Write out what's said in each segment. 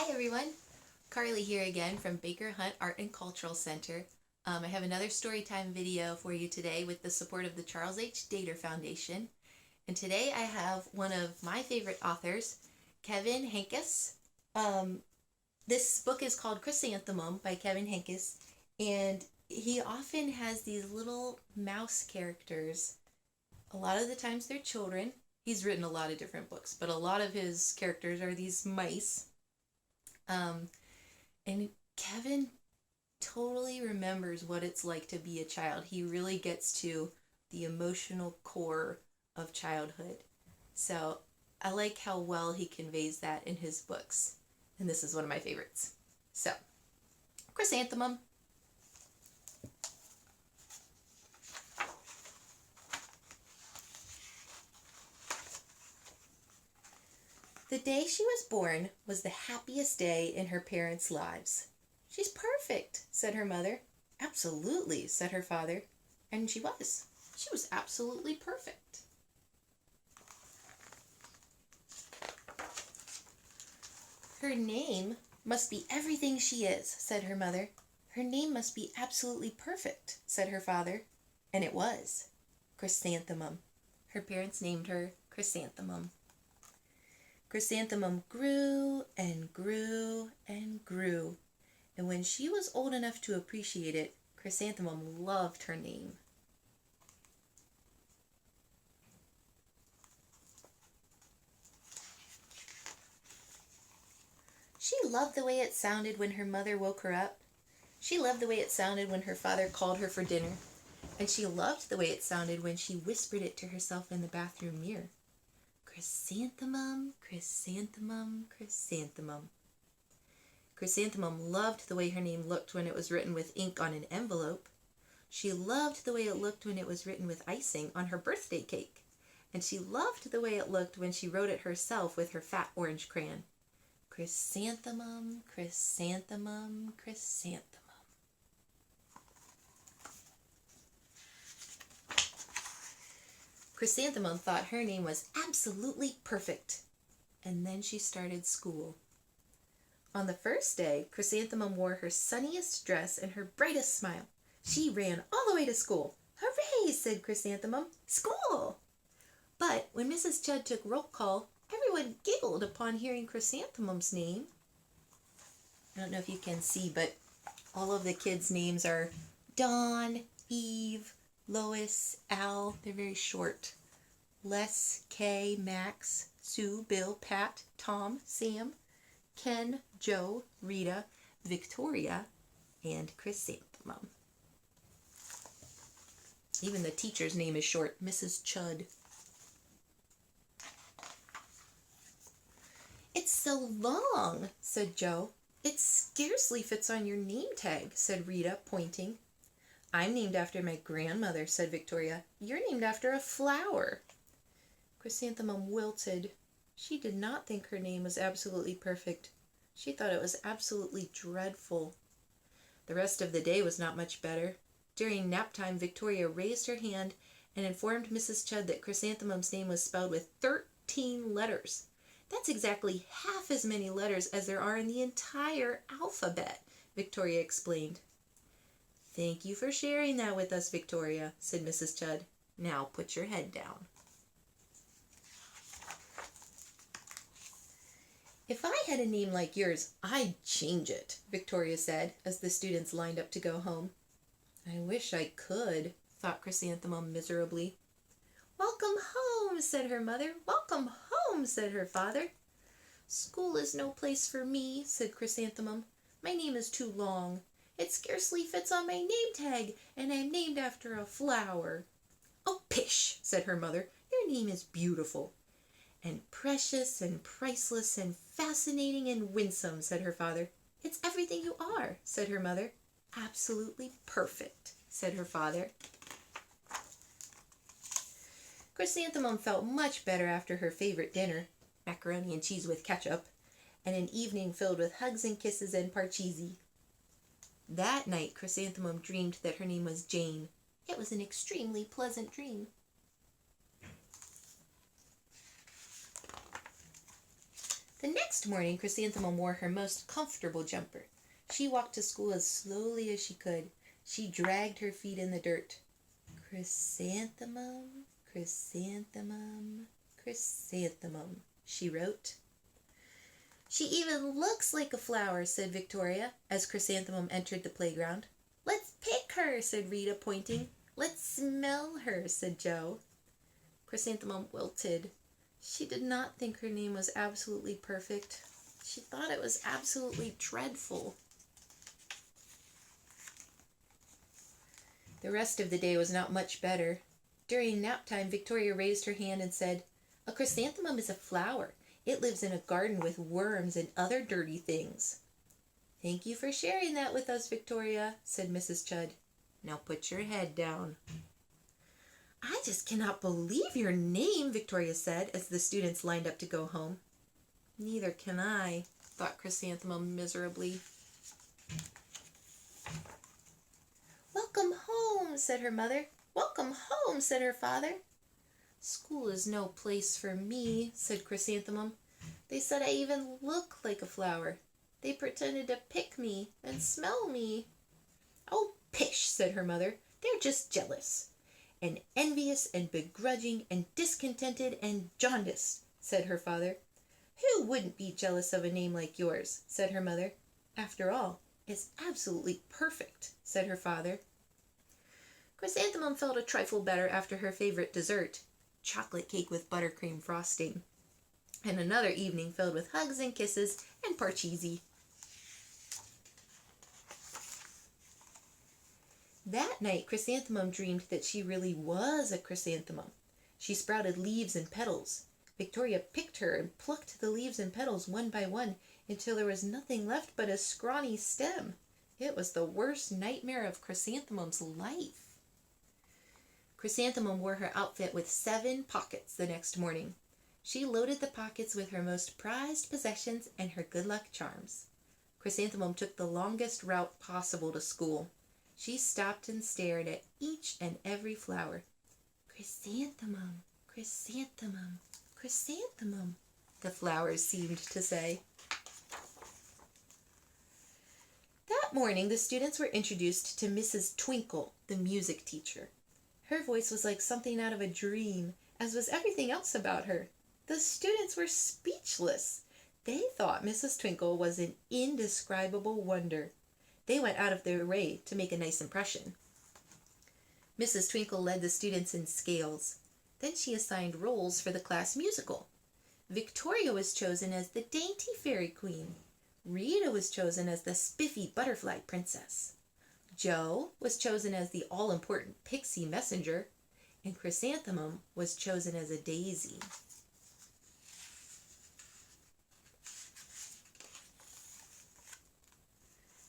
Hi everyone, Carly here again from Baker Hunt Art and Cultural Center. I have another Storytime video for you today with the support of the Charles H. Dater Foundation. And today I have one of my favorite authors, Kevin Henkes. This book is called Chrysanthemum by Kevin Henkes, and he often has these little mouse characters. A lot of the times they're children. He's written a lot of different books, but a lot of his characters are these mice. And Kevin totally remembers what it's like to be a child. He really gets to the emotional core of childhood. So I like how well he conveys that in his books. And this is one of my favorites. So, Chrysanthemum. The day she was born was the happiest day in her parents' lives. "She's perfect," said her mother. "Absolutely," said her father. And she was. She was absolutely perfect. "Her name must be everything she is," said her mother. "Her name must be absolutely perfect," said her father. And it was. Chrysanthemum. Her parents named her Chrysanthemum. Chrysanthemum grew and grew and grew, and when she was old enough to appreciate it, Chrysanthemum loved her name. She loved the way it sounded when her mother woke her up. She loved the way it sounded when her father called her for dinner. And she loved the way it sounded when she whispered it to herself in the bathroom mirror. Chrysanthemum, chrysanthemum, chrysanthemum. Chrysanthemum loved the way her name looked when it was written with ink on an envelope. She loved the way it looked when it was written with icing on her birthday cake. And she loved the way it looked when she wrote it herself with her fat orange crayon. Chrysanthemum, chrysanthemum, chrysanthemum. Chrysanthemum thought her name was absolutely perfect. And then she started school. On the first day, Chrysanthemum wore her sunniest dress and her brightest smile. She ran all the way to school. "Hooray," said Chrysanthemum. "School!" But when Mrs. Chudd took roll call, everyone giggled upon hearing Chrysanthemum's name. I don't know if you can see, but all of the kids' names are Dawn, Eve, Lois, Al. They're very short. Les, Kay, Max, Sue, Bill, Pat, Tom, Sam, Ken, Joe, Rita, Victoria, and Chrysanthemum. Even the teacher's name is short, Mrs. Chudd. "It's so long," said Joe. "It scarcely fits on your name tag," said Rita, pointing. "I'm named after my grandmother," said Victoria. "You're named after a flower." Chrysanthemum wilted. She did not think her name was absolutely perfect. She thought it was absolutely dreadful. The rest of the day was not much better. During nap time, Victoria raised her hand and informed Mrs. Chudd that Chrysanthemum's name was spelled with 13 letters. "That's exactly half as many letters as there are in the entire alphabet," Victoria explained. "Thank you for sharing that with us, Victoria," said Mrs. Chudd. "Now put your head down." "If I had a name like yours, I'd change it," Victoria said as the students lined up to go home. "I wish I could," thought Chrysanthemum miserably. "Welcome home," said her mother. "Welcome home," said her father. "School is no place for me," said Chrysanthemum. "My name is too long. It scarcely fits on my name tag, and I'm named after a flower." "Oh, pish," said her mother. "Your name is beautiful." "And precious and priceless and fascinating and winsome," said her father. "It's everything you are," said her mother. "Absolutely perfect," said her father. Chrysanthemum felt much better after her favorite dinner, macaroni and cheese with ketchup, and an evening filled with hugs and kisses and parcheesi. That night, Chrysanthemum dreamed that her name was Jane. It was an extremely pleasant dream. The next morning, Chrysanthemum wore her most comfortable jumper. She walked to school as slowly as she could. She dragged her feet in the dirt. Chrysanthemum, chrysanthemum, chrysanthemum, she wrote. She even looks like a flower, said Victoria, as Chrysanthemum entered the playground. Let's pick her, said Rita, pointing. Let's smell her, said Joe. Chrysanthemum wilted. She did not think her name was absolutely perfect. She thought it was absolutely dreadful. The rest of the day was not much better. During nap time, Victoria raised her hand and said, "A chrysanthemum is a flower. It lives in a garden with worms and other dirty things." "Thank you for sharing that with us, Victoria," said Mrs. Chudd. "Now put your head down." "I just cannot believe your name," Victoria said as the students lined up to go home. "Neither can I," thought Chrysanthemum miserably. "Welcome home," said her mother. "Welcome home," said her father. "School is no place for me," said Chrysanthemum. "They said I even look like a flower. They pretended to pick me and smell me." "Oh, pish," said her mother. "They're just jealous." "And envious and begrudging and discontented and jaundiced," said her father. "Who wouldn't be jealous of a name like yours?" said her mother. "After all, it's absolutely perfect," said her father. Chrysanthemum felt a trifle better after her favorite dessert, chocolate cake with buttercream frosting, and another evening filled with hugs and kisses and parcheesi. That night, Chrysanthemum dreamed that she really was a chrysanthemum. She sprouted leaves and petals. Victoria picked her and plucked the leaves and petals one by one until there was nothing left but a scrawny stem. It was the worst nightmare of Chrysanthemum's life. Chrysanthemum wore her outfit with 7 pockets the next morning. She loaded the pockets with her most prized possessions and her good luck charms. Chrysanthemum took the longest route possible to school. She stopped and stared at each and every flower. "Chrysanthemum, chrysanthemum, chrysanthemum," the flowers seemed to say. That morning, the students were introduced to Mrs. Twinkle, the music teacher. Her voice was like something out of a dream, as was everything else about her. The students were speechless. They thought Mrs. Twinkle was an indescribable wonder. They went out of their way to make a nice impression. Mrs. Twinkle led the students in scales. Then she assigned roles for the class musical. Victoria was chosen as the dainty fairy queen. Rita was chosen as the spiffy butterfly princess. Joe was chosen as the all-important pixie messenger, and Chrysanthemum was chosen as a daisy.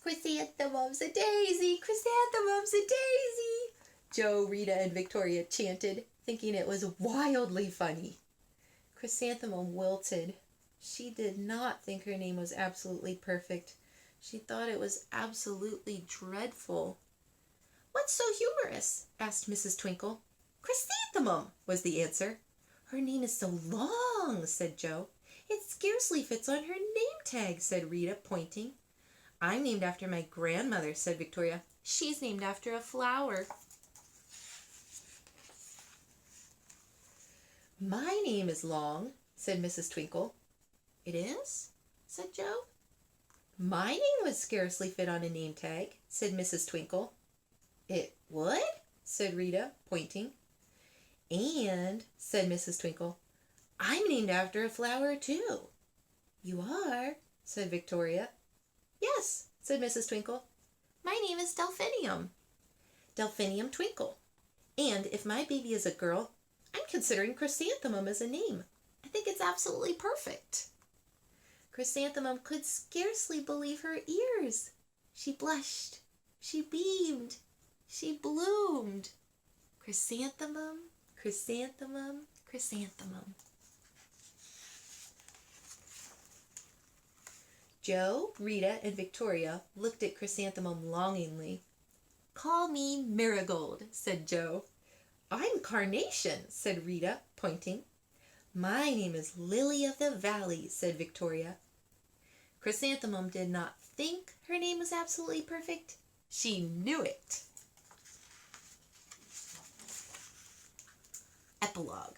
"Chrysanthemum's a daisy! Chrysanthemum's a daisy!" Joe, Rita, and Victoria chanted, thinking it was wildly funny. Chrysanthemum wilted. She did not think her name was absolutely perfect. She thought it was absolutely dreadful. "What's so humorous?" asked Mrs. Twinkle. "Chrysanthemum," was the answer. "Her name is so long," said Joe. "It scarcely fits on her name tag," said Rita, pointing. "I'm named after my grandmother," said Victoria. "She's named after a flower." "My name is long," said Mrs. Twinkle. "It is?" said Joe. "My name would scarcely fit on a name tag," said Mrs. Twinkle. "It would?" said Rita, pointing. "And," said Mrs. Twinkle, "I'm named after a flower, too." "You are?" said Victoria. "Yes," said Mrs. Twinkle. "My name is Delphinium. Delphinium Twinkle. And if my baby is a girl, I'm considering Chrysanthemum as a name. I think it's absolutely perfect." Chrysanthemum could scarcely believe her ears. She blushed. She beamed. She bloomed. Chrysanthemum, chrysanthemum, chrysanthemum. Joe, Rita, and Victoria looked at Chrysanthemum longingly. "Call me Marigold," said Joe. "I'm Carnation," said Rita, pointing. My name is Lily of the Valley, said Victoria. Chrysanthemum did not think her name was absolutely perfect. She knew it. Epilogue.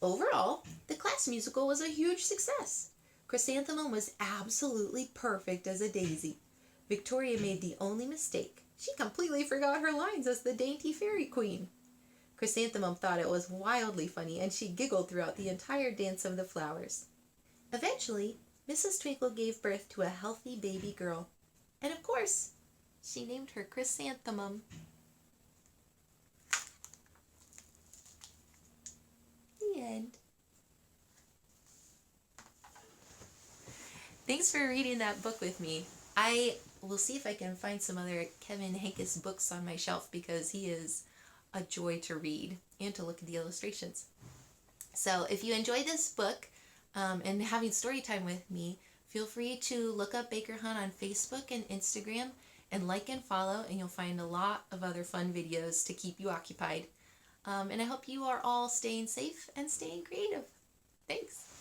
Overall, the class musical was a huge success. Chrysanthemum was absolutely perfect as a daisy. Victoria made the only mistake. She completely forgot her lines as the dainty fairy queen. Chrysanthemum thought it was wildly funny, and she giggled throughout the entire dance of the flowers. Eventually, Mrs. Twinkle gave birth to a healthy baby girl. And of course, she named her Chrysanthemum. The end. Thanks for reading that book with me. I will see if I can find some other Kevin Henkes books on my shelf because he is a joy to read and to look at the illustrations. So if you enjoyed this book and having story time with me, feel free to look up Baker Hunt on Facebook and Instagram and like and follow, and you'll find a lot of other fun videos to keep you occupied. And I hope you are all staying safe and staying creative. Thanks.